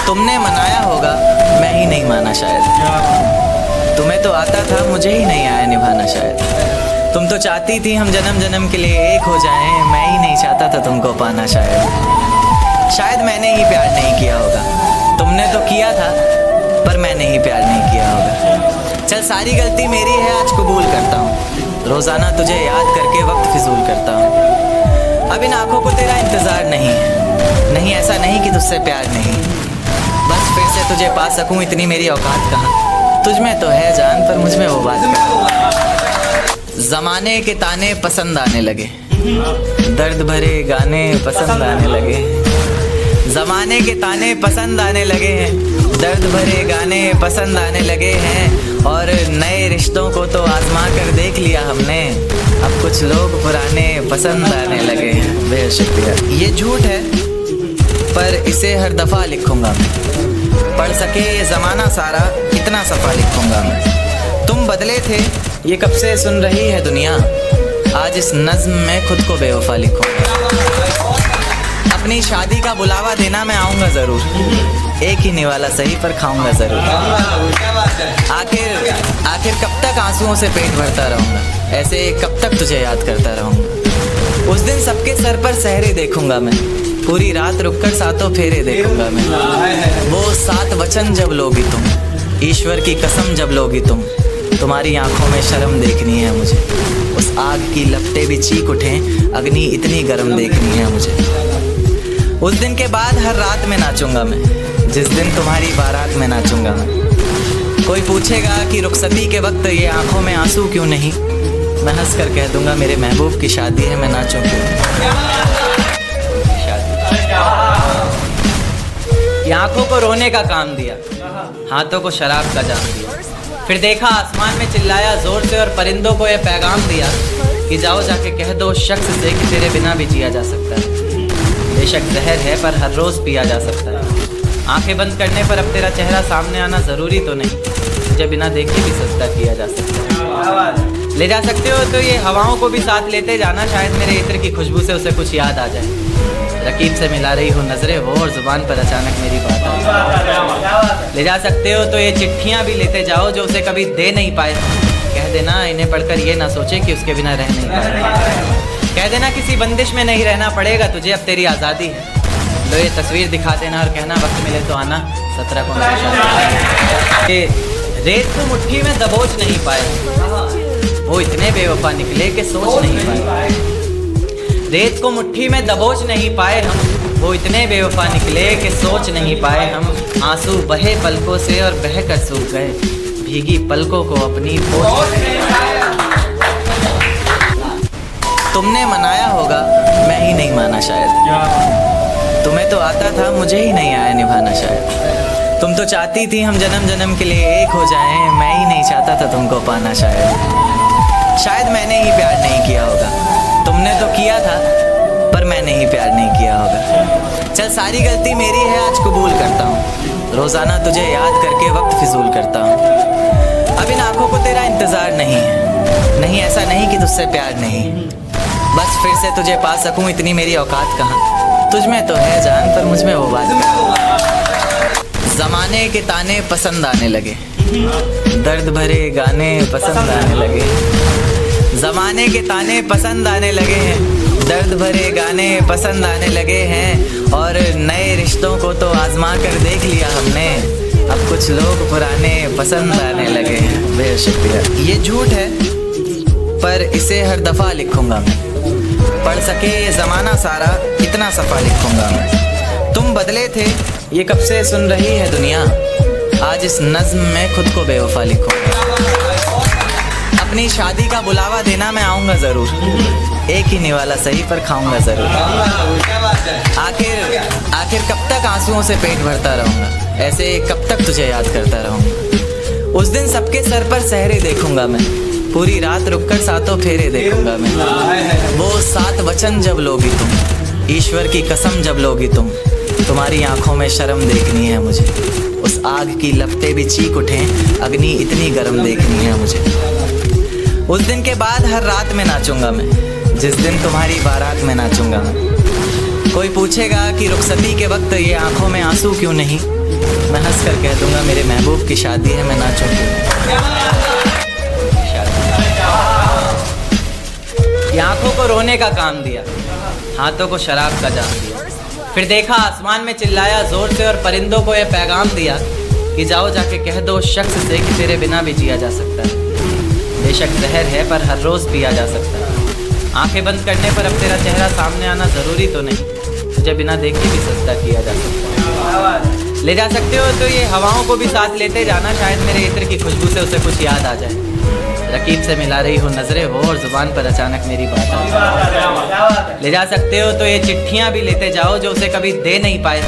तुमने मनाया होगा, मैं ही नहीं माना शायद। तुम्हें तो आता था, मुझे ही नहीं आया निभाना शायद। तुम तो चाहती थी हम जन्म जन्म के लिए एक हो जाएं, मैं ही नहीं चाहता था तुमको पाना शायद मैंने ही प्यार नहीं किया होगा। तुमने तो किया था, पर मैंने ही प्यार नहीं किया होगा। चल सारी गलती मेरी है, आज कबूल करता हूँ। रोज़ाना तुझे याद करके वक्त फिजूल करता हूँ। अब इन आँखों को तेरा इंतज़ार नहीं है, नहीं ऐसा नहीं कि तुझसे प्यार नहीं। बस फिर से तुझे पा सकूं, इतनी मेरी औकात कहाँ। तुझ में तो है जान, पर मुझ में वो बात कहाँ। ज़माने के ताने पसंद आने लगे, दर्द भरे गाने पसंद आने लगे। ज़माने के ताने पसंद आने लगे हैं, दर्द भरे गाने पसंद आने लगे हैं। और नए रिश्तों को तो आजमा कर देख लिया हमने, अब कुछ लोग पुराने पसंद आने लगे हैं। बेहद शुक्रिया। ये झूठ है, पर इसे हर दफ़ा लिखूंगा मैं। पढ़ सके ये ज़माना सारा, इतना सफ़ा लिखूंगा मैं। तुम बदले थे, ये कब से सुन रही है दुनिया। आज इस नज़्म में खुद को बेवफा लिखूंगा। अपनी शादी का बुलावा देना मैं आऊँगा ज़रूर, एक ही निवाला सही पर खाऊंगा ज़रूर। आखिर कब तक आंसुओं से पेट भरता रहूँगा, ऐसे कब तक तुझे याद करता रहूँगा। उस दिन सबके सर पर सहरे देखूंगा मैं, पूरी रात रुककर सातों फेरे देखूंगा मैं। वो 7 वचन जब लोगी तुम, ईश्वर की कसम जब लोगी तुम, तुम्हारी आंखों में शर्म देखनी है मुझे। उस आग की लपटें भी चीख उठें, अग्नि इतनी गर्म देखनी है मुझे। उस दिन के बाद हर रात में नाचूंगा मैं, जिस दिन तुम्हारी बारात में नाचूंगा मैं। कोई पूछेगा कि रुखसती के वक्त ये आंखों में आंसू क्यों नहीं, मैं हंस कर कह दूंगा मेरे महबूब की शादी है, मैं नाचूं क्यों। ये आंखों को रोने का काम दिया, हाथों को शराब का जाम दिया। फिर देखा आसमान में चिल्लाया जोर से और परिंदों को यह पैगाम दिया कि जाओ जाके कह दो उस शख्स से कि तेरे बिना भी जिया जा सकता है। बेशक जहर है, पर हर रोज़ पिया जा सकता है। आंखें बंद करने पर अब तेरा चेहरा सामने आना ज़रूरी तो नहीं, तुझे बिना देखे भी सजदा किया जा सकता है। ले जा सकते हो तो ये हवाओं को भी साथ लेते जाना, शायद मेरे इत्र की खुशबू से उसे कुछ याद आ जाए। रकीब से मिला रही हो नजरें वो, और जुबान पर अचानक मेरी बात आ जाए। ले जा सकते हो तो ये चिट्ठियाँ भी लेते जाओ जो उसे कभी दे नहीं पाए। कह देना इन्हें पढ़कर ये ना सोचे कि उसके बिना रह नहीं पाए। कह देना किसी बंदिश में नहीं रहना पड़ेगा तुझे, अब तेरी आज़ादी है। लो ये तस्वीर दिखा देना और कहना वक्त मिले तो आना। 17 को रेत को मुट्ठी में दबोच नहीं पाए, वो इतने बेवफा निकले कि सोच नहीं पाए। रेत को मुट्ठी में दबोच नहीं पाए हम, वो इतने बेवफा निकले कि सोच नहीं पाए हम। आंसू बहे पलकों से और बह कर सूख गए, भीगी पलकों को अपनी तुमने मनाया होगा, मैं ही नहीं माना शायद। तुम्हें तो आता था, मुझे ही नहीं आया निभाना शायद। तुम तो चाहती थी हम जन्म जन्म के लिए एक हो जाएं, मैं ही नहीं चाहता था तुमको पाना शायद मैंने ही प्यार नहीं किया होगा। तुमने तो किया था, पर मैंने ही प्यार नहीं किया होगा। चल सारी गलती मेरी है, आज कबूल करता हूँ। रोज़ाना तुझे याद करके वक्त फिजूल करता हूँ। अब इन आँखों को तेरा इंतज़ार नहीं है, नहीं ऐसा नहीं कि तुझसे प्यार नहीं। बस फिर से तुझे पा सकूं, इतनी मेरी औकात कहाँ। तुझ में तो है जान, पर मुझ में वो बात कहाँ। ज़माने के ताने पसंद आने लगे, दर्द भरे गाने पसंद आने लगे। ज़माने के ताने पसंद आने लगे हैं, दर्द भरे गाने पसंद आने लगे हैं। और नए रिश्तों को तो आजमा कर देख लिया हमने, अब कुछ लोग पुराने पसंद आने लगे हैं। बेहद शुक्रिया। ये झूठ है, पर इसे हर दफ़ा लिखूंगा मैं। पढ़ सके ये ज़माना सारा, इतना सफ़ा लिखूंगा मैं। तुम बदले थे, ये कब से सुन रही है दुनिया। आज इस नज़्म में खुद को बेवफा लिखूंगा। अपनी शादी का बुलावा देना मैं आऊँगा ज़रूर, एक ही निवाला सही पर खाऊंगा ज़रूर। आखिर कब तक आंसुओं से पेट भरता रहूँगा, ऐसे कब तक तुझे याद करता रहूँगा। उस दिन सबके सर पर सहरे देखूंगा मैं, पूरी रात रुककर सातों फेरे देखूंगा मैं। वो 7 वचन जब लोगी तुम, ईश्वर की कसम जब लोगी तुम, तुम्हारी आंखों में शर्म देखनी है मुझे। उस आग की लपटें भी चीख उठें, अग्नि इतनी गर्म देखनी है मुझे। उस दिन के बाद हर रात में नाचूंगा मैं, जिस दिन तुम्हारी बारात में नाचूंगा मैं। कोई पूछेगा कि रुखसती के वक्त ये आंखों में आंसू क्यों नहीं, मैं हंस कर कह दूंगा मेरे महबूब की शादी है, मैं नाचूं क्यों नहीं। ये आंखों को रोने का काम दिया, हाथों को शराब का जाम दिया, फिर देखा आसमान में चिल्लाया जोर से और परिंदों को यह पैगाम दिया कि जाओ जाके कह दो उस शख्स से कि तेरे बिना भी जिया जा सकता है। बेशक जहर है पर हर रोज पिया जा सकता है। आंखें बंद करने पर अब तेरा चेहरा सामने आना जरूरी तो नहीं, तुझे बिना देखे भी सजदा किया जा सकता है। ले जा सकते हो तो ये हवाओं को भी साथ लेते जाना, शायद मेरे इत्र की खुशबू से उसे कुछ याद आ जाए। रकीब से मिला रही हो नजरें हो और जुबान पर अचानक मेरी बात आ जाए। ले जा सकते हो तो ये चिट्ठियां भी लेते जाओ जो उसे कभी दे नहीं पाए।